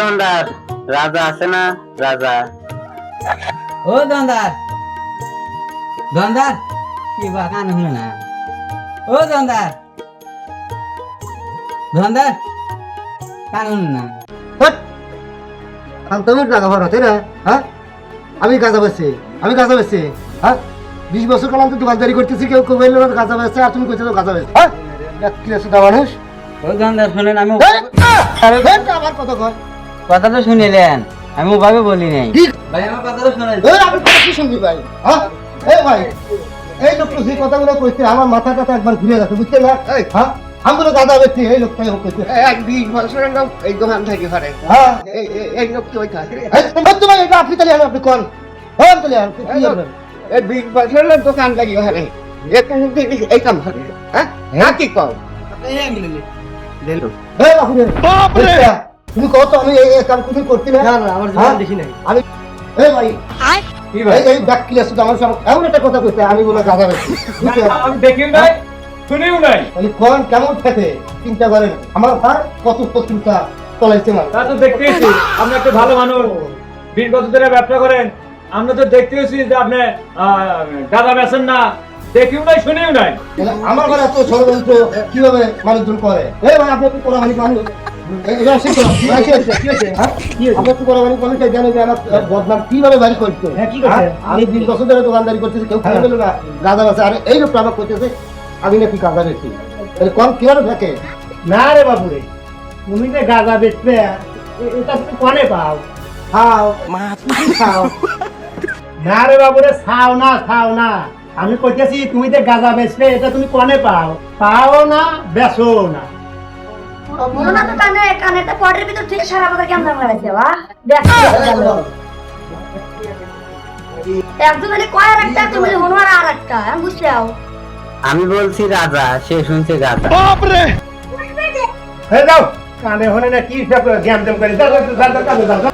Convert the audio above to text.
দোকানদার, রাজা আছে না? রাজা। ও দোকানদার, দোকানদার কি বা কান হলো না? ও দোকানদার, দোকানদার কান হলো না? তুমি টাকা ভরা তাই না? হ্যাঁ, আমি গাঁজা বেচছি, হ্যাঁ 20 বছর কাল আমি দোকানদারি করতেছি, কেউ কেউ বললো না গাঁজা বেচছে, আর তুমি কইছো গাঁজা বেচছে। হ্যাঁ, কি আছে দা মানুষ? ও দোকানদার শুনেন, আমি আমার কথা কয় কথা তো শুনিলেন, আমি ওভাবে বলি নাই। কি? ভাই আমার কথা তো শুনেন। আমি কথা কি শুনবি ভাই? হ্যাঁ, এই ভাই, এই লোকটা যে কথাগুলো কইছে আমার মাথাটা তো একবার ঘুরে গেছে, বুঝছেন না? হ্যাঁ, আমি তো গাঁজা বেচছি, এই লোকটাই হোক কইছে। 20 বছরের লোক এই দোকান থেকে পারে হ্যাঁ, এই লোক কি ওই খায় তোমার এটা আপনি তাহলে আপনি কোন? হ্যাঁ, তাহলে আপনি কি করবেন? এই 20 বছরের লোক দোকান লাগিয়ে হারে এই কাম করে হ্যাঁ হ্যাঁ কি কও এই বাপুরে, তুমি কত আমি এই কাম তুমি করতে না? না আমার জীবন দেখি নাই। আমি এই ভাই, কি ভাই? এই ব্যাক ক্লিয়ার শুধু আমার সামনে এমন একটা কথা কইছে, আমি বলে গাঁজা বেচছি। আমি দেখিও নাই শুনিও নাই, মানে কোন কেমন খেতে চিন্তা করেন, আমার ভাই কত চিন্তা চলাইছে মানে। তা তো দেখতেছি আপনি একটা ভালো মানুষ, 20 বছর ধরে ব্যবসা করেন। আমরা তো দেখতেছি যে আপনি গাঁজা বেচেন না, দেখিও নাই শুনিও নাই। মানে আমার ঘরে এত ষড়যন্ত্র কিভাবে মানুষজন করে? এই ভাই, আপনি একটু কোরবানি মানুষ, এটা শিখো, কি হয়েছে? হ্যাঁ, আপনি একটু কোরবানি মানুষ, জানেন যে আমার বদনাম কিভাবে বাড়ি করতো। আমি 20 বছর ধরে দোকানদারি করতেছি, কেউ খাই বললো না গাঁজা বেচে, আর এই লোকটা আমার করতেছে আমি নাকি গাঁজা বেচছি। তাহলে কম কিভাবে থাকে? না রে বাবু রে, তুমি যে গাঁজা বেচবে এটা তুমি কনে পাও? খাও খাও না রে বাবু রে, খাও না, আমি কইতেছি তুমি যে গাঁজা বেচবে এটা তুমি কনে পাও? পাও না, বেচো না। মনে না তো কানে কানেতে পটের ভিতর ঠিক সারা কথা কেমন লাগাইছে বা দেখ একজন মানে কয় আর একটা তুমি হনুমান আর একটা আমি বুঝতে যাও আমি বলছি রাজা, সে শুনছে গাজা। হে যাও, কানে হনে না কি সব জ্ঞান দেম করে, যাও যাও যাও যাও যাও।